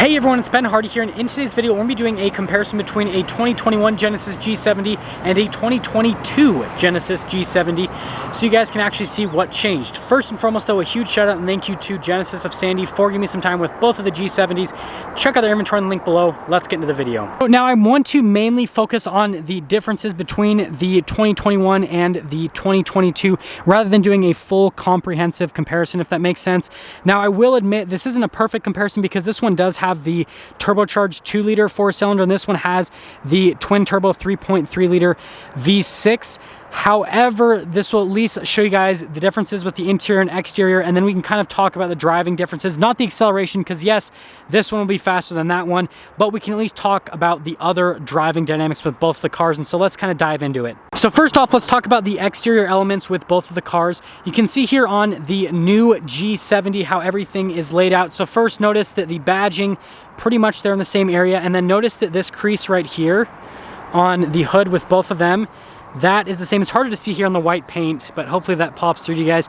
Hey everyone, it's Ben Hardy here, and in today's video we're going to be doing a comparison between a 2021 Genesis G70 and a 2022 Genesis G70 so you guys can actually see what changed. First and foremost though, a huge shout out and thank you to Genesis of Sandy for giving me some time with both of the G70s. Check out their inventory in the link below. Let's get into the video. Now I want to mainly focus on the differences between the 2021 and the 2022 rather than doing a full comprehensive comparison, if that makes sense. Now I will admit this isn't a perfect comparison because this one does have the turbocharged 2-liter 4-cylinder, and this one has the twin turbo 3.3 liter V6. However, this will at least show you guys the differences with the interior and exterior, and then we can kind of talk about the driving differences, not the acceleration, because yes, this one will be faster than that one, but we can at least talk about the other driving dynamics with both the cars, and so let's kind of dive into it. So first off, let's talk about the exterior elements with both of the cars. You can see here on the new G70 how everything is laid out. So first, notice that the badging pretty much there in the same area, and then notice that this crease right here on the hood with both of them, that is the same. It's harder to see here on the white paint, but hopefully that pops through to you guys.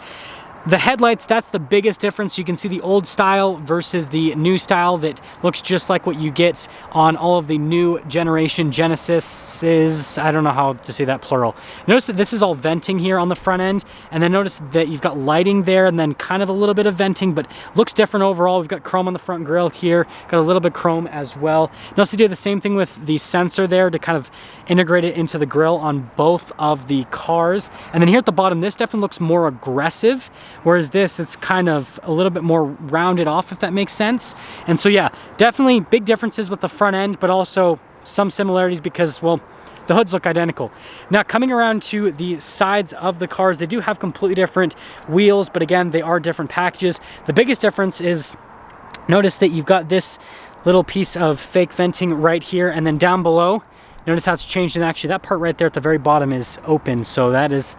The headlights, that's the biggest difference. You can see the old style versus the new style that looks just like what you get on all of the new generation Genesises. I don't know how to say that plural. Notice that this is all venting here on the front end, and then notice that you've got lighting there and then kind of a little bit of venting, but looks different overall. We've got chrome on the front grille here, got a little bit of chrome as well. Notice they do the same thing with the sensor there to kind of integrate it into the grille on both of the cars. And then here at the bottom, this definitely looks more aggressive, whereas this, it's kind of a little bit more rounded off, if that makes sense. And so yeah, definitely big differences with the front end, but also some similarities because, well, the hoods look identical. Now coming around to the sides of the cars, they do have completely different wheels, but again, they are different packages. The biggest difference is, notice that you've got this little piece of fake venting right here, and then down below, notice how it's changed, and actually that part right there at the very bottom is open, so that is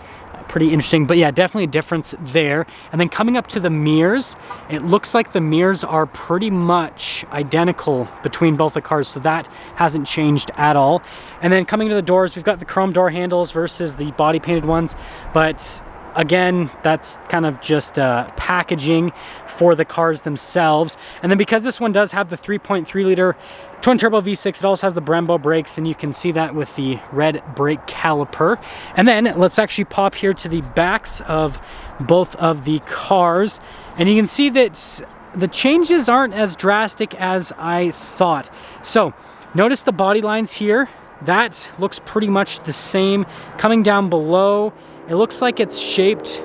pretty interesting. But yeah, definitely a difference there. And then coming up to the mirrors, it looks like the mirrors are pretty much identical between both the cars, so that hasn't changed at all. And then coming to the doors, we've got the chrome door handles versus the body painted ones, but again, that's kind of just packaging for the cars themselves. And then because this one does have the 3.3 liter twin turbo V6, it also has the Brembo brakes, and you can see that with the red brake caliper. And then let's actually pop here to the backs of both of the cars, and you can see that the changes aren't as drastic as I thought. So notice the body lines here, that looks pretty much the same. Coming down below, it looks like it's shaped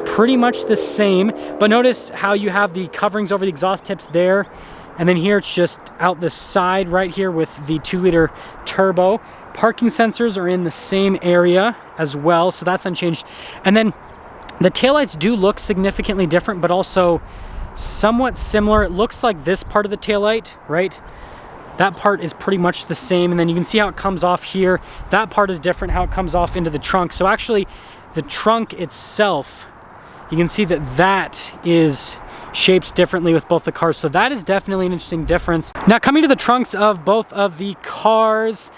pretty much the same, but notice how you have the coverings over the exhaust tips there, and then here it's just out the side right here with the 2-liter turbo. Parking sensors are in the same area as well, so that's unchanged. And then the taillights do look significantly different, but also somewhat similar. It looks like this part of the taillight, right? That part is pretty much the same, and then you can see how it comes off here. That part is different, how it comes off into the trunk. So actually, the trunk itself, you can see that that is shaped differently with both the cars. So that is definitely an interesting difference. Now coming to the trunks of both of the cars,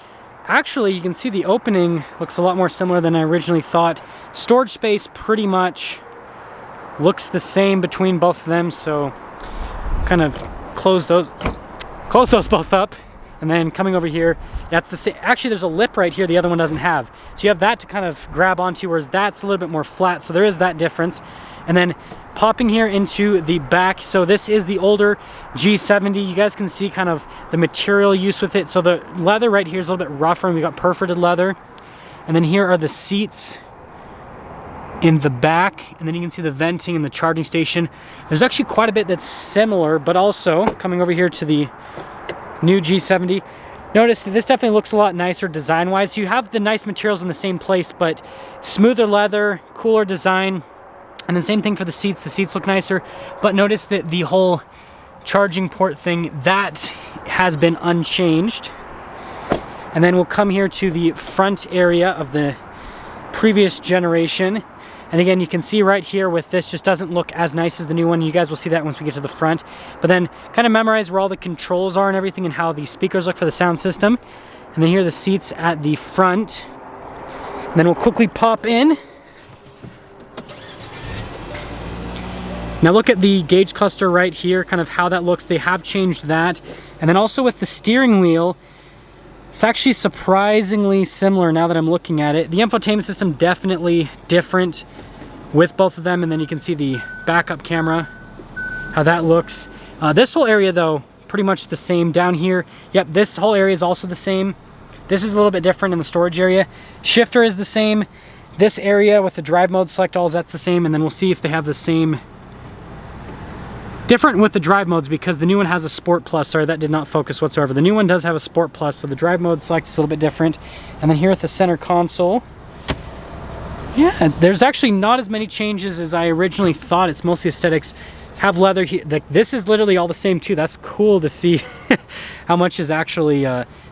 actually you can see the opening looks a lot more similar than I originally thought. Storage space pretty much looks the same between both of them. So kind of close those both up, and then coming over here, that's the same. Actually, there's a lip right here the other one doesn't have, so you have that to kind of grab onto, whereas that's a little bit more flat, so there is that difference. And then popping here into the back, so this is the older G70. You guys can see kind of the material use with it. So the leather right here is a little bit rougher, and we got perforated leather. And then here are the seats in the back, and then you can see the venting and the charging station. There's actually quite a bit that's similar, but also coming over here to the new G70, notice that this definitely looks a lot nicer design wise. So you have the nice materials in the same place, but smoother leather, cooler design. And the same thing for the seats look nicer, but notice that the whole charging port thing, that has been unchanged. And then we'll come here to the front area of the previous generation. And again, you can see right here with this, just doesn't look as nice as the new one. You guys will see that once we get to the front. But then kind of memorize where all the controls are and everything, and how the speakers look for the sound system. And then here are the seats at the front. And then we'll quickly pop in. Now look at the gauge cluster right here, kind of how that looks. They have changed that. And then also with the steering wheel, it's actually surprisingly similar now that I'm looking at it. The infotainment system definitely different with both of them, and then you can see the backup camera, how that looks. This whole area though, pretty much the same down here. Yep, this whole area is also the same. This is a little bit different in the storage area. Shifter is the same. This area with the drive mode select all, that's the same, and then we'll see if they have the same. Different with the drive modes because the new one has a Sport Plus. Sorry, that did not focus whatsoever. The new one does have a Sport Plus, so the drive mode select is a little bit different. And then here at the center console, yeah, there's actually not as many changes as I originally thought. It's mostly aesthetics. Have leather here. Like, this is literally all the same too. That's cool to see how much is actually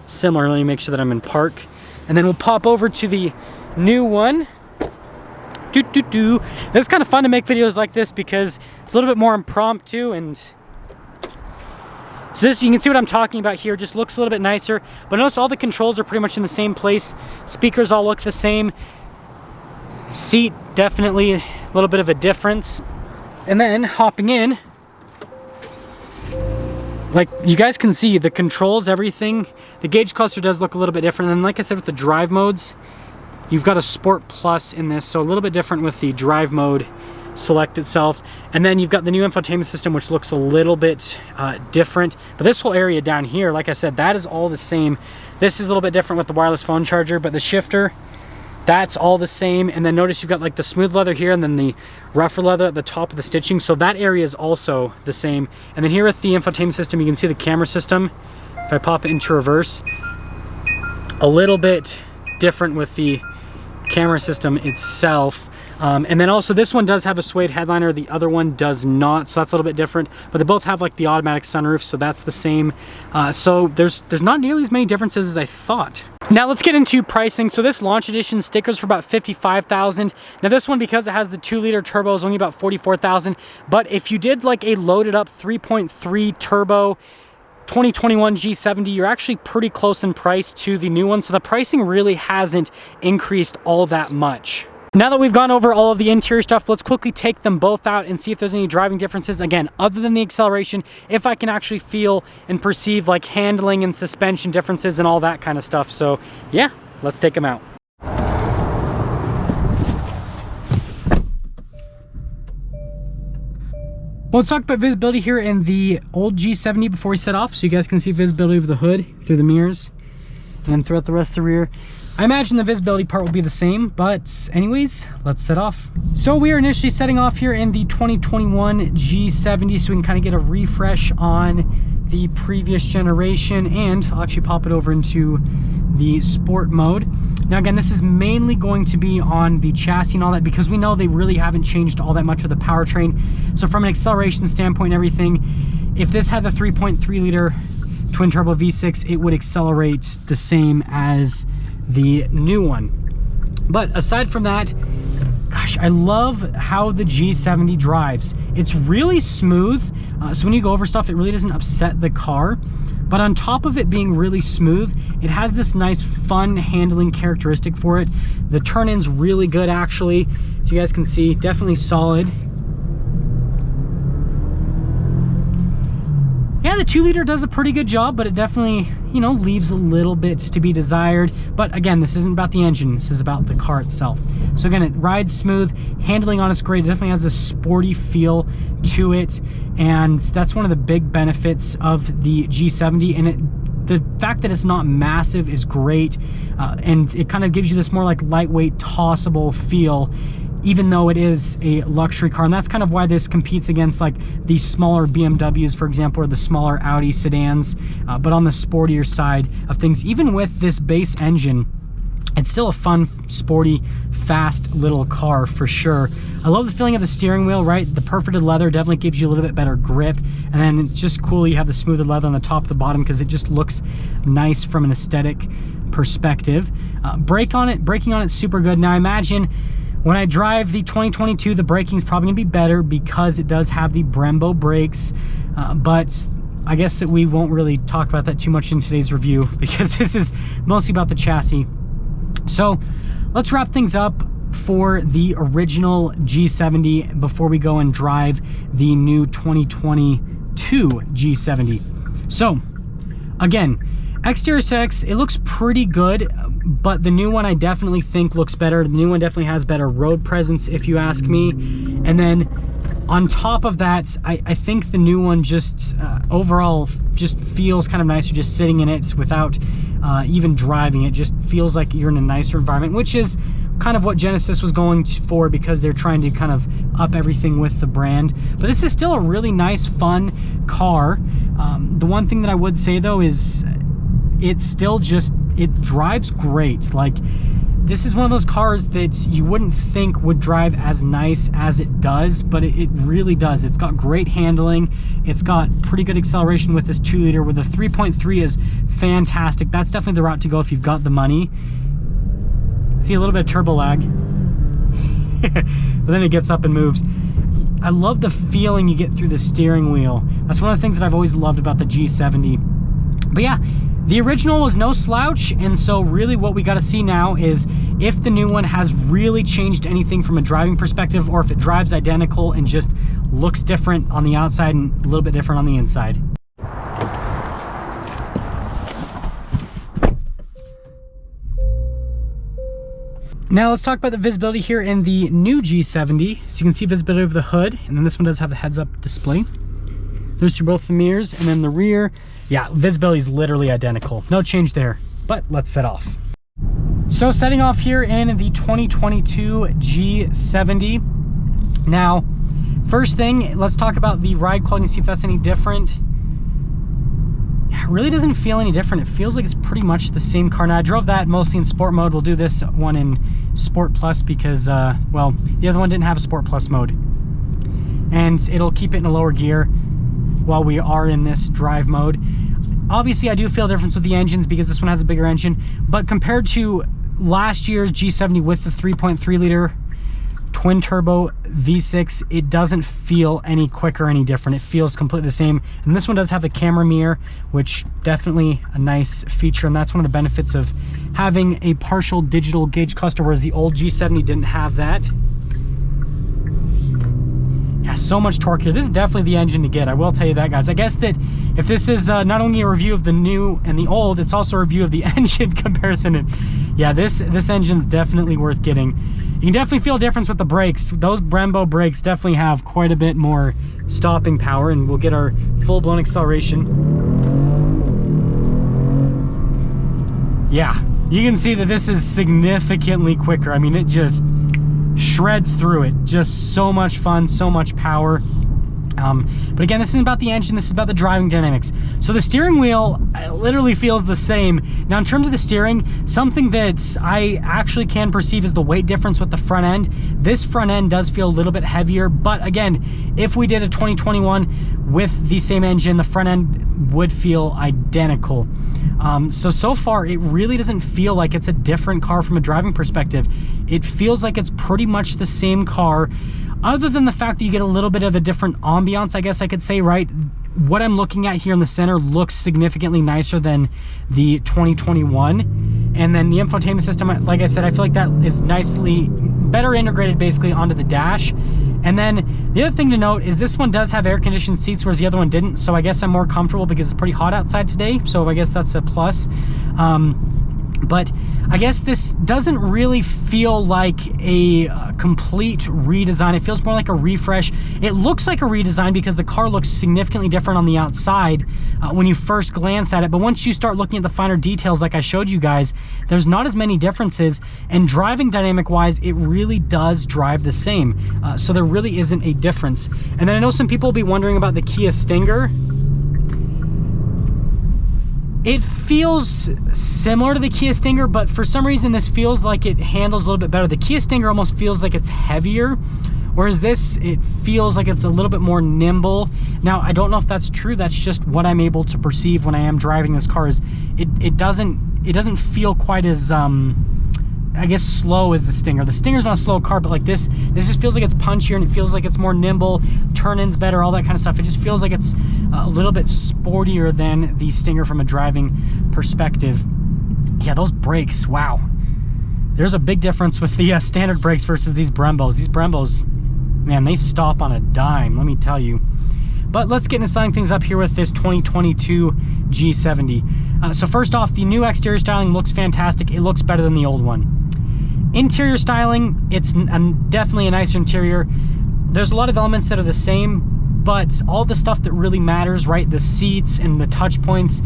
similar. Let me make sure that I'm in park. And then we'll pop over to the new one. This is kind of fun to make videos like this because it's a little bit more impromptu, and so this, you can see what I'm talking about here, just looks a little bit nicer. But notice all the controls are pretty much in the same place. Speakers all look the same. Seat, definitely a little bit of a difference. And then hopping in, like you guys can see the controls, everything. The gauge cluster does look a little bit different. And then like I said, with the drive modes, you've got a Sport Plus in this, so a little bit different with the drive mode select itself. And then you've got the new infotainment system, which looks a little bit different. But this whole area down here, like I said, that is all the same. This is a little bit different with the wireless phone charger, but the shifter, that's all the same. And then notice you've got like the smooth leather here and then the rougher leather at the top of the stitching. So that area is also the same. And then here with the infotainment system, you can see the camera system. If I pop it into reverse, a little bit different with the camera system itself. And then also this one does have a suede headliner, the other one does not, so that's a little bit different, but they both have like the automatic sunroof, so that's the same. So there's not nearly as many differences as I thought. Now let's get into pricing. So this launch edition stickers for about $55,000. Now this one, because it has the 2-liter turbo, is only about $44,000. But if you did like a loaded up 3.3 turbo 2021 G70, you're actually pretty close in price to the new one. So the pricing really hasn't increased all that much. Now that we've gone over all of the interior stuff, let's quickly take them both out and see if there's any driving differences. Again, other than the acceleration, if I can actually feel and perceive like handling and suspension differences and all that kind of stuff. So yeah, let's take them out. Well, let's talk about visibility here in the old G70 before we set off, so you guys can see visibility of the hood through the mirrors and throughout the rest of the rear. I imagine the visibility part will be the same, but anyways, let's set off. So we are initially setting off here in the 2021 G70, so we can kind of get a refresh on the previous generation, and I'll actually pop it over into the sport mode. Now again, this is mainly going to be on the chassis and all that, because we know they really haven't changed all that much with the powertrain. So from an acceleration standpoint and everything, if this had the 3.3 liter twin turbo V6, it would accelerate the same as the new one. But aside from that, gosh, I love how the G70 drives. It's really smooth, so when you go over stuff, it really doesn't upset the car. But on top of it being really smooth, it has this nice fun handling characteristic for it. The turn-in's really good actually, so you guys can see, definitely solid. Yeah, the 2-liter does a pretty good job, but it definitely, you know, leaves a little bit to be desired. But again, this isn't about the engine, this is about the car itself. So again, it rides smooth, handling on it's great. It definitely has this sporty feel to it, and that's one of the big benefits of the G70. And the fact that it's not massive is great, and it kind of gives you this more like lightweight, tossable feel, even though it is a luxury car. And that's kind of why this competes against like the smaller BMWs, for example, or the smaller Audi sedans, but on the sportier side of things. Even with this base engine, it's still a fun, sporty, fast little car for sure. I love the feeling of the steering wheel, right? The perforated leather definitely gives you a little bit better grip. And then it's just cool you have the smoothed leather on the top, the bottom, because it just looks nice from an aesthetic perspective. Braking on it's super good. Now imagine when I drive the 2022, the braking's probably gonna be better because it does have the Brembo brakes, but I guess that we won't really talk about that too much in today's review because this is mostly about the chassis. So let's wrap things up for the original G70 before we go and drive the new 2022 G70. So Again, exterior aesthetics, it looks pretty good, but the new one I definitely think looks better. The new one definitely has better road presence, if you ask me. And then on top of that, I think the new one just overall just feels kind of nicer just sitting in it without even driving. It just feels like you're in a nicer environment, which is kind of what Genesis was going for, because they're trying to kind of up everything with the brand. But this is still a really nice, fun car. The one thing that I would say though is it's still just, it drives great. Like, this is one of those cars that you wouldn't think would drive as nice as it does, but it really does. It's got great handling. It's got pretty good acceleration with this 2-liter, with the 3.3 is fantastic. That's definitely the route to go if you've got the money. See a little bit of turbo lag, but then it gets up and moves. I love the feeling you get through the steering wheel. That's one of the things that I've always loved about the G70. But yeah, the original was no slouch, and so really what we got to see now is if the new one has really changed anything from a driving perspective, or if it drives identical and just looks different on the outside and a little bit different on the inside. Now let's talk about the visibility here in the new G70. So you can see visibility of the hood, and then this one does have the heads-up display. There's through both the mirrors, and then the rear, yeah, visibility is literally identical. No change there, but let's set off. So setting off here in the 2022 G70. Now, first thing, let's talk about the ride quality and see if that's any different. Yeah, it really doesn't feel any different. It feels like it's pretty much the same car. Now, I drove that mostly in Sport mode. We'll do this one in Sport Plus because, well, the other one didn't have a Sport Plus mode. And it'll keep it in a lower gear while we are in this drive mode. Obviously, I do feel a difference with the engines because this one has a bigger engine, but compared to last year's G70 with the 3.3 liter twin turbo V6, it doesn't feel any quicker, any different. It feels completely the same. And this one does have the camera mirror, which definitely a nice feature, and that's one of the benefits of having a partial digital gauge cluster, whereas the old G70 didn't have that. Yeah, so much torque here. This is definitely the engine to get, I will tell you that, guys. I guess that if this is not only a review of the new and the old, it's also a review of the engine comparison. And yeah, this engine's definitely worth getting. You can definitely feel a difference with the brakes. Those Brembo brakes definitely have quite a bit more stopping power, and we'll get our full-blown acceleration. Yeah, you can see that this is significantly quicker. I mean, it just shreds through it. Just so much fun, so much power. But again, this isn't about the engine, this is about the driving dynamics. So the steering wheel literally feels the same. Now, in terms of the steering, something that I actually can perceive is the weight difference with the front end. This front end does feel a little bit heavier, but again, if we did a 2021 with the same engine, the front end would feel identical. So far, it really doesn't feel like it's a different car from a driving perspective. It feels like it's pretty much the same car, other than the fact that you get a little bit of a different ambiance, I guess I could say, right? What I'm looking at here in the center looks significantly nicer than the 2021. And then the infotainment system, like I said, I feel like that is nicely better integrated basically onto the dash. And then the other thing to note is this one does have air-conditioned seats, whereas the other one didn't. So I guess I'm more comfortable because it's pretty hot outside today. So I guess that's a plus. But I guess this doesn't really feel like a complete redesign. It feels more like a refresh. It looks like a redesign because the car looks significantly different on the outside when you first glance at it. But once you start looking at the finer details, like I showed you guys, there's not as many differences. And driving dynamic wise, it really does drive the same. So there really isn't a difference. And then I know some people will be wondering about the Kia Stinger. It feels similar to the Kia Stinger, but for some reason this feels like it handles a little bit better. The Kia Stinger almost feels like it's heavier, whereas this, it feels like it's a little bit more nimble. Now, I don't know if that's true. That's just what I'm able to perceive when I am driving this car. Is it doesn't feel quite as I guess slow as the Stinger. The Stinger's not a slow car, but like this just feels like it's punchier, and it feels like it's more nimble, turn-ins better, all that kind of stuff. It just feels like it's a little bit sportier than the Stinger from a driving perspective. Yeah, those brakes, wow. There's a big difference with the standard brakes versus these Brembos. These Brembos, man, they stop on a dime, let me tell you. But let's get into styling things up here with this 2022 G70. So first off, the new exterior styling looks fantastic. It looks better than the old one. Interior styling, it's definitely a nicer interior. There's a lot of elements that are the same, but all the stuff that really matters, right? The seats and the touch points,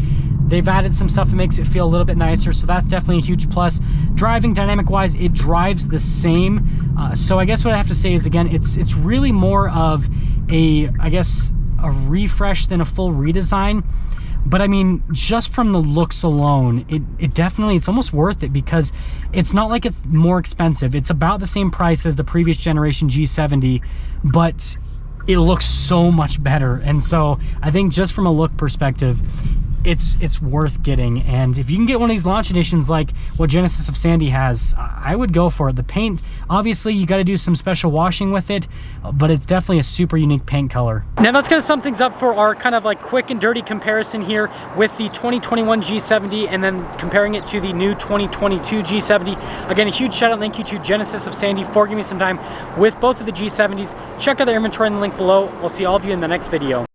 they've added some stuff that makes it feel a little bit nicer, so that's definitely a huge plus. Driving dynamic-wise, it drives the same. So I guess what I have to say is, again, it's really more of a refresh than a full redesign. But I mean, just from the looks alone, it definitely, it's almost worth it, because it's not like it's more expensive. It's about the same price as the previous generation G70, but it looks so much better. And so I think just from a look perspective, it's worth getting. And if you can get one of these launch editions like what Genesis of Sandy has, I would go for it. The paint, obviously you got to do some special washing with it, but it's definitely a super unique paint color. Now let's kind of sum things up for our kind of like quick and dirty comparison here with the 2021 G70 and then comparing it to the new 2022 G70. Again, a huge shout out, thank you to Genesis of Sandy for giving me some time with both of the G70s. Check out their inventory in the link below. I'll see all of you in the next video.